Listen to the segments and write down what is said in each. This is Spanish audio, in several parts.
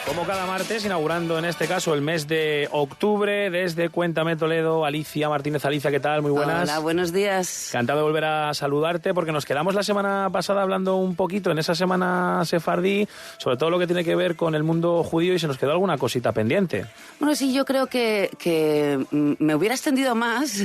Como cada martes, inaugurando en este caso el mes de octubre, desde Cuéntame Toledo, Alicia Martínez. Alicia, ¿qué tal? Muy buenas. Hola, buenos días. Encantado de volver a saludarte, porque nos quedamos la semana pasada hablando un poquito en esa semana sefardí, sobre todo lo que tiene que ver con el mundo judío, y se nos quedó alguna cosita pendiente. Bueno, sí, yo creo que me hubiera extendido más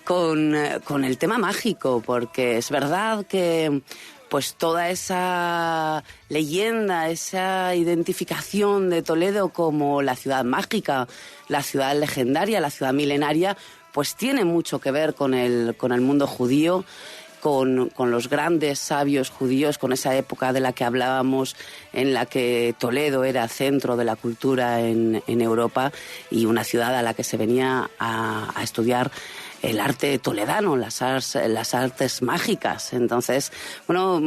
con el tema mágico, porque es verdad que pues toda esa leyenda, esa identificación de Toledo como la ciudad mágica, la ciudad legendaria, la ciudad milenaria, pues tiene mucho que ver con el mundo judío, con los grandes sabios judíos, con esa época de la que hablábamos, en la que Toledo era centro de la cultura en Europa y una ciudad a la que se venía a estudiar el arte toledano, las artes mágicas. Entonces, bueno,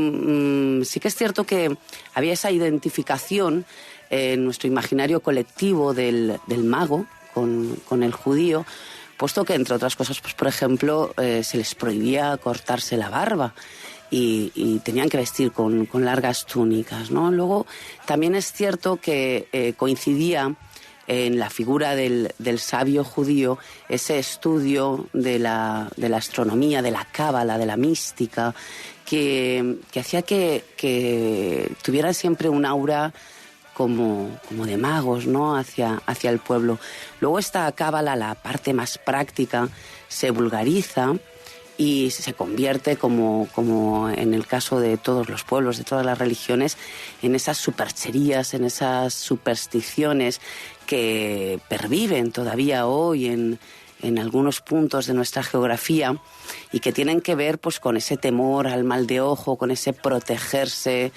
sí que es cierto que había esa identificación en nuestro imaginario colectivo del mago con el judío, puesto que, entre otras cosas, pues por ejemplo, se les prohibía cortarse la barba y tenían que vestir con largas túnicas, ¿no? Luego, también es cierto que coincidía en la figura del sabio judío ese estudio de la astronomía, de la cábala, de la mística, que hacía que tuvieran siempre un aura como de magos, ¿no? hacia el pueblo. Luego esta cábala, la parte más práctica, se vulgariza y se convierte, como en el caso de todos los pueblos, de todas las religiones, en esas supercherías, en esas supersticiones que perviven todavía hoy en algunos puntos de nuestra geografía y que tienen que ver pues con ese temor al mal de ojo, con ese protegerse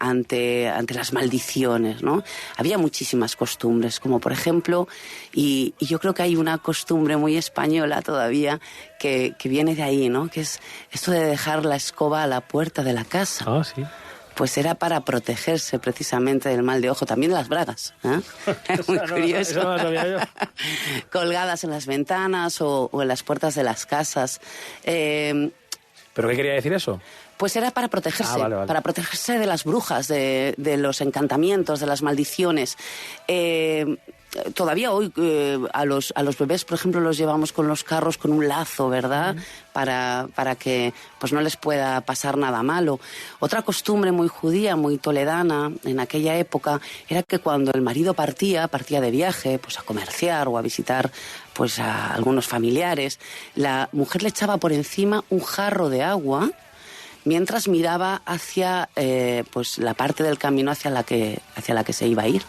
ante las maldiciones, ¿no? Había muchísimas costumbres, como por ejemplo, y yo creo que hay una costumbre muy española todavía que viene de ahí, ¿no? Que es esto de dejar la escoba a la puerta de la casa. Ah, sí. Pues era para protegerse precisamente del mal de ojo, también de las bragas, ¿eh? Muy curioso. Eso no lo sabía yo. Colgadas en las ventanas o en las puertas de las casas. ¿Pero qué quería decir eso? Pues era para protegerse, vale. para protegerse de las brujas, de los encantamientos, de las maldiciones. Todavía hoy a los bebés, por ejemplo, los llevamos con los carros con un lazo, ¿verdad? Para que pues no les pueda pasar nada malo. Otra costumbre muy judía, muy toledana en aquella época, era que cuando el marido partía de viaje, pues a comerciar o a visitar pues a algunos familiares, la mujer le echaba por encima un jarro de agua mientras miraba hacia pues la parte del camino hacia la que se iba a ir.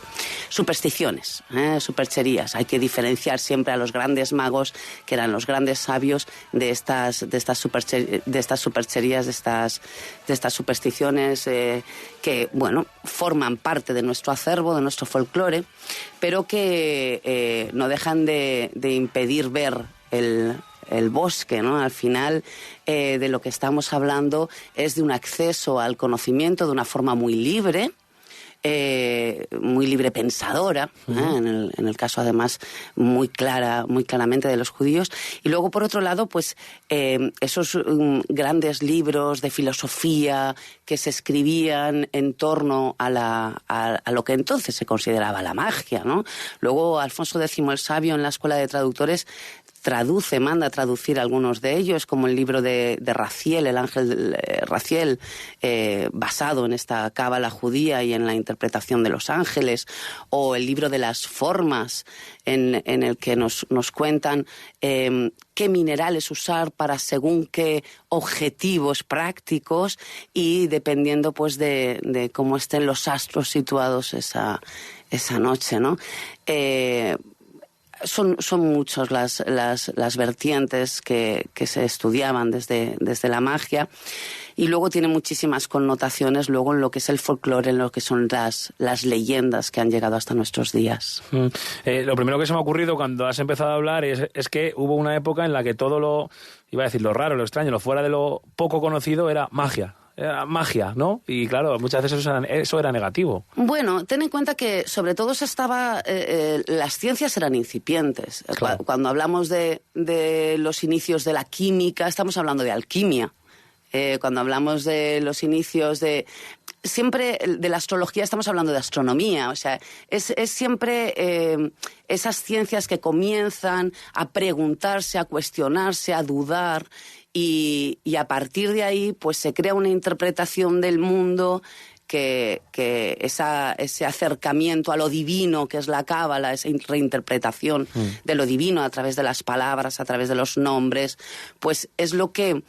Supersticiones, supercherías. Hay que diferenciar siempre a los grandes magos, que eran los grandes sabios, de estas supercherías, de estas supersticiones que, bueno, forman parte de nuestro acervo, de nuestro folclore, pero que no dejan de impedir ver el bosque, ¿no? Al final, de lo que estamos hablando es de un acceso al conocimiento de una forma muy libre pensadora, en el caso además muy claramente de los judíos. Y luego, por otro lado, pues esos grandes libros de filosofía que se escribían en torno a lo que entonces se consideraba la magia, ¿no? Luego Alfonso X el Sabio, en la Escuela de Traductores, manda a traducir algunos de ellos, como el libro de Raziel, el ángel Raziel, basado en esta cábala judía y en la interpretación de los ángeles, o el libro de las formas, en el que nos cuentan qué minerales usar para según qué objetivos prácticos, y dependiendo pues de cómo estén los astros situados esa noche, ¿no? Son muchas las vertientes que se estudiaban desde la magia, y luego tiene muchísimas connotaciones luego en lo que es el folclore, en lo que son las leyendas que han llegado hasta nuestros días. Lo primero que se me ha ocurrido cuando has empezado a hablar es que hubo una época en la que todo lo raro, lo extraño, lo fuera de lo poco conocido era magia. Era magia, ¿no? Y claro, muchas veces eso era negativo. Bueno, ten en cuenta que sobre todo las ciencias eran incipientes. Claro. Cuando hablamos de los inicios de la química, estamos hablando de alquimia. Cuando hablamos de los inicios siempre de la astrología estamos hablando de astronomía, o sea, es siempre esas ciencias que comienzan a preguntarse, a cuestionarse, a dudar, y a partir de ahí pues se crea una interpretación del mundo que ese acercamiento a lo divino, que es la cábala, esa reinterpretación de lo divino a través de las palabras, a través de los nombres, pues es lo que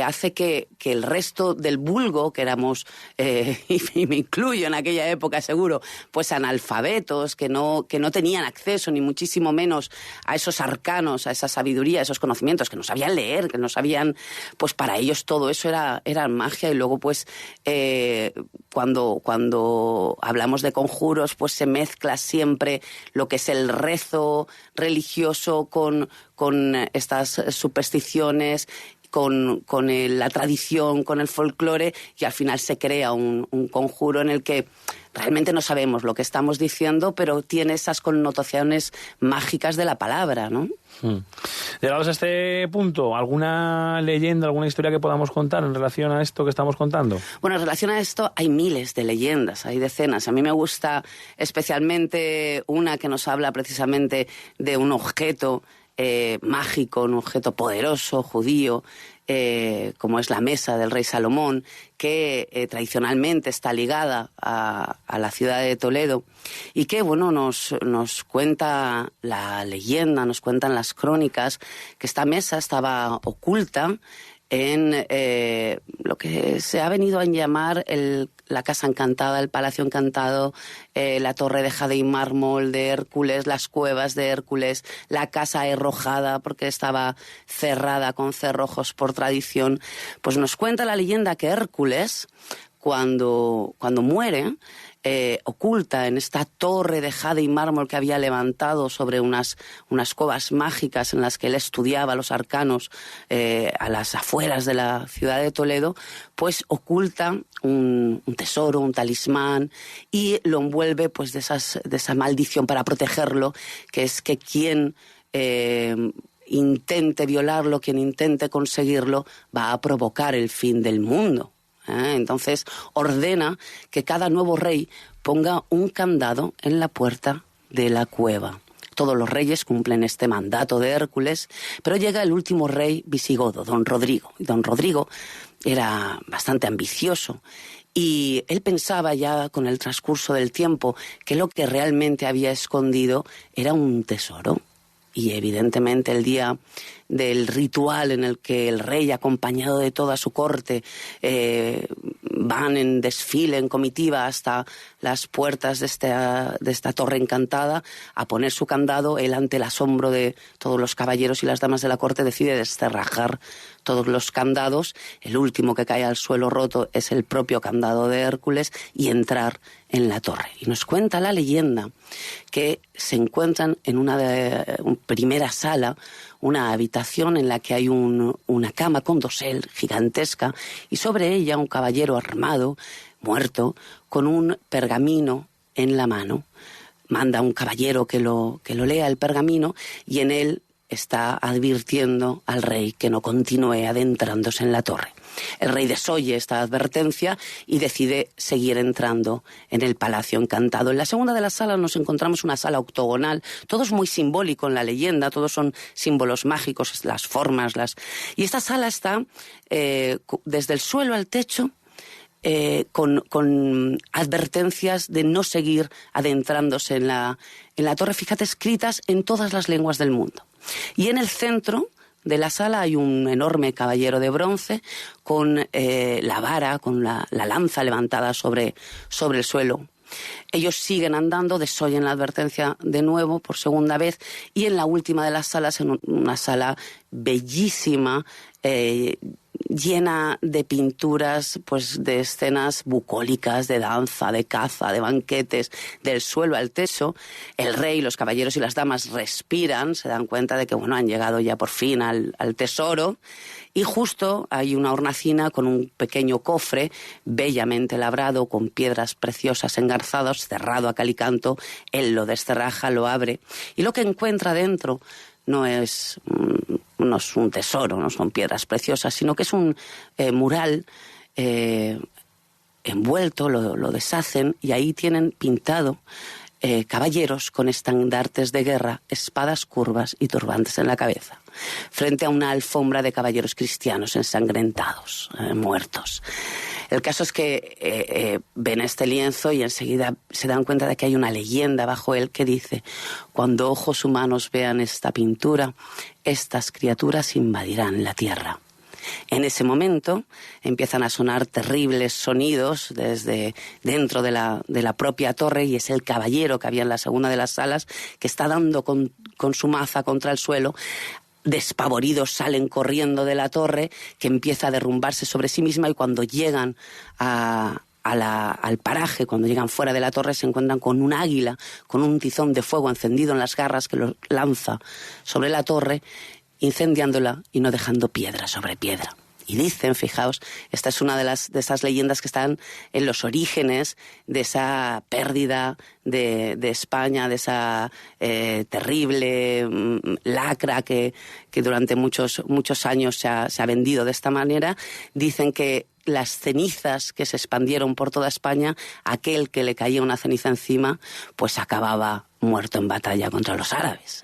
hace que el resto del vulgo, que éramos, y me incluyo en aquella época seguro, pues analfabetos, que no tenían acceso ni muchísimo menos a esos arcanos, a esa sabiduría, a esos conocimientos, que no sabían leer, que no sabían, pues para ellos todo eso era magia. Y luego pues cuando hablamos de conjuros, pues se mezcla siempre lo que es el rezo religioso con estas supersticiones, con la tradición, con el folclore, y al final se crea un conjuro en el que realmente no sabemos lo que estamos diciendo, pero tiene esas connotaciones mágicas de la palabra, ¿no? Llegados a este punto, ¿alguna leyenda, alguna historia que podamos contar en relación a esto que estamos contando? Bueno, en relación a esto hay miles de leyendas, hay decenas. A mí me gusta especialmente una que nos habla precisamente de un objeto mágico, un objeto poderoso, judío, como es la mesa del rey Salomón, que tradicionalmente está ligada a la ciudad de Toledo, y que bueno, nos cuenta la leyenda, nos cuentan las crónicas, que esta mesa estaba oculta en lo que se ha venido a llamar la Casa Encantada, el Palacio Encantado, la Torre de Jade y Mármol de Hércules, las cuevas de Hércules, la Casa Herrojada, porque estaba cerrada con cerrojos por tradición. Pues nos cuenta la leyenda que Hércules, cuando muere, oculta en esta torre de jade y mármol que había levantado sobre unas cuevas mágicas en las que él estudiaba los arcanos a las afueras de la ciudad de Toledo, pues oculta un tesoro, un talismán, y lo envuelve pues de esa maldición para protegerlo, que es que quien intente violarlo, quien intente conseguirlo, va a provocar el fin del mundo. Entonces ordena que cada nuevo rey ponga un candado en la puerta de la cueva. Todos los reyes cumplen este mandato de Hércules, pero llega el último rey visigodo, don Rodrigo. Y don Rodrigo era bastante ambicioso, y él pensaba ya con el transcurso del tiempo que lo que realmente había escondido era un tesoro. Y evidentemente el día del ritual en el que el rey, acompañado de toda su corte, van en desfile, en comitiva, hasta las puertas de esta torre encantada a poner su candado, él, ante el asombro de todos los caballeros y las damas de la corte, decide descerrajar todos los candados. El último que cae al suelo roto es el propio candado de Hércules, y entrar en la torre. Y nos cuenta la leyenda que se encuentran en una primera sala, una habitación en la que hay una cama con dosel gigantesca, y sobre ella un caballero armado, muerto, con un pergamino en la mano. Manda a un caballero que lo lea el pergamino, y en él está advirtiendo al rey que no continúe adentrándose en la torre. El rey desoye esta advertencia y decide seguir entrando en el Palacio Encantado. En la segunda de las salas nos encontramos una sala octogonal. Todo es muy simbólico en la leyenda, todos son símbolos mágicos, las formas. Y esta sala está desde el suelo al techo, con advertencias de no seguir adentrándose en la torre, fíjate, escritas en todas las lenguas del mundo. Y en el centro de la sala hay un enorme caballero de bronce con la vara, con la lanza levantada sobre el suelo. Ellos siguen andando, desoyen la advertencia de nuevo por segunda vez, y en la última de las salas, en una sala bellísima, llena de pinturas, pues de escenas bucólicas, de danza, de caza, de banquetes, del suelo al techo, el rey, los caballeros y las damas respiran, se dan cuenta de que bueno, han llegado ya por fin al tesoro, y justo hay una hornacina con un pequeño cofre bellamente labrado, con piedras preciosas engarzadas, cerrado a cal y canto. Él lo descerraja, lo abre, y lo que encuentra dentro no es un tesoro, no son piedras preciosas, sino que es un mural envuelto, lo deshacen y ahí tienen pintado caballeros con estandartes de guerra, espadas curvas y turbantes en la cabeza, frente a una alfombra de caballeros cristianos ensangrentados, muertos. El caso es que ven este lienzo y enseguida se dan cuenta de que hay una leyenda bajo él que dice: cuando ojos humanos vean esta pintura, estas criaturas invadirán la tierra. En ese momento empiezan a sonar terribles sonidos desde dentro de la propia torre, y es el caballero que había en la segunda de las salas que está dando con su maza contra el suelo. Despavoridos salen corriendo de la torre, que empieza a derrumbarse sobre sí misma, y cuando llegan al paraje, cuando llegan fuera de la torre, se encuentran con un águila con un tizón de fuego encendido en las garras que lo lanza sobre la torre, incendiándola y no dejando piedra sobre piedra. Y dicen, fijaos, esta es una de esas leyendas que están en los orígenes de esa pérdida de España, de esa terrible lacra que durante muchos años se ha vendido de esta manera. Dicen que las cenizas que se expandieron por toda España, aquel que le caía una ceniza encima, pues acababa muerto en batalla contra los árabes.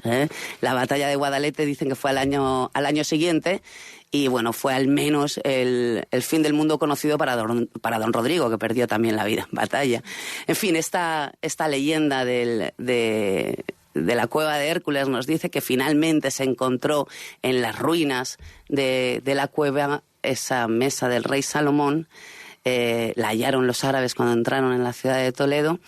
La batalla de Guadalete dicen que fue al año siguiente, y bueno, fue al menos el fin del mundo conocido para don Rodrigo, que perdió también la vida en batalla. En fin, esta leyenda de la cueva de Hércules nos dice que finalmente se encontró en las ruinas de la cueva esa mesa del rey Salomón. La hallaron los árabes cuando entraron en la ciudad de Toledo,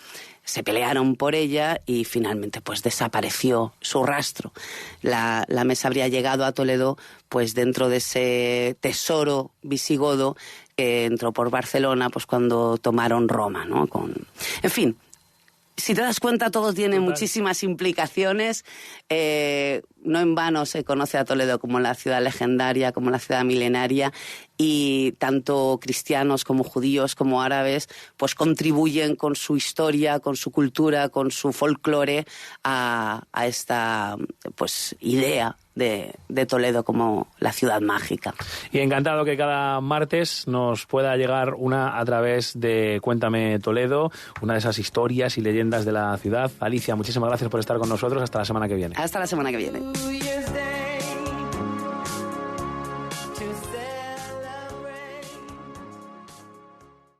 se pelearon por ella y finalmente pues desapareció su rastro. La mesa habría llegado a Toledo pues dentro de ese tesoro visigodo que entró por Barcelona pues cuando tomaron Roma, ¿no? En fin, si te das cuenta, todo tiene muchísimas implicaciones. No en vano se conoce a Toledo como la ciudad legendaria, como la ciudad milenaria, y tanto cristianos como judíos como árabes pues contribuyen con su historia, con su cultura, con su folclore a esta pues idea de Toledo como la ciudad mágica. Y encantado que cada martes nos pueda llegar una a través de Cuéntame Toledo, una de esas historias y leyendas de la ciudad. Alicia, muchísimas gracias por estar con nosotros. Hasta la semana que viene. Hasta la semana que viene.